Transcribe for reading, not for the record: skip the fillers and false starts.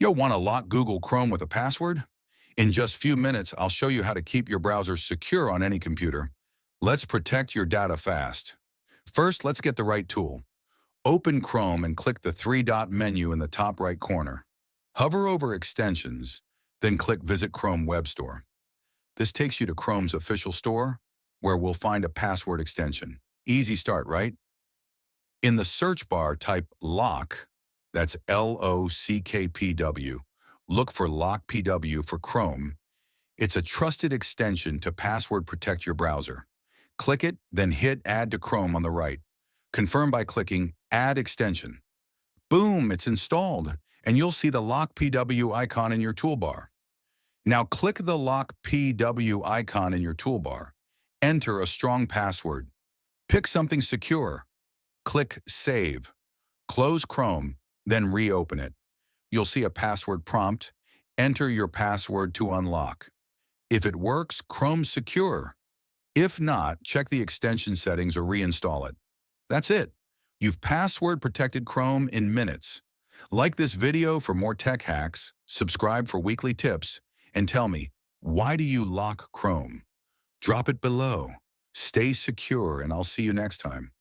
You'll want to lock Google Chrome with a password? In just few minutes, I'll show you how to keep your browser secure on any computer. Let's protect your data fast. First, let's get the right tool. Open Chrome and click the three-dot menu in the top right corner. Hover over Extensions, then click Visit Chrome Web Store. This takes you to Chrome's official store, where we'll find a password extension. Easy start, right? In the search bar, type lock, that's LOCKPW. Look for LockPW for Chrome. It's a trusted extension to password protect your browser. Click it, then hit Add to Chrome on the right. Confirm by clicking Add Extension. Boom, it's installed, and you'll see the LockPW icon in your toolbar. Now click the LockPW icon in your toolbar. Enter a strong password. Pick something secure. Click Save. Close Chrome, then reopen it. You'll see a password prompt. Enter your password to unlock. If it works, Chrome's secure. If not, check the extension settings or reinstall it. That's it. You've password protected Chrome in minutes. Like this video for more tech hacks, subscribe for weekly tips, and tell me, why do you lock Chrome? Drop it below. Stay secure, and I'll see you next time.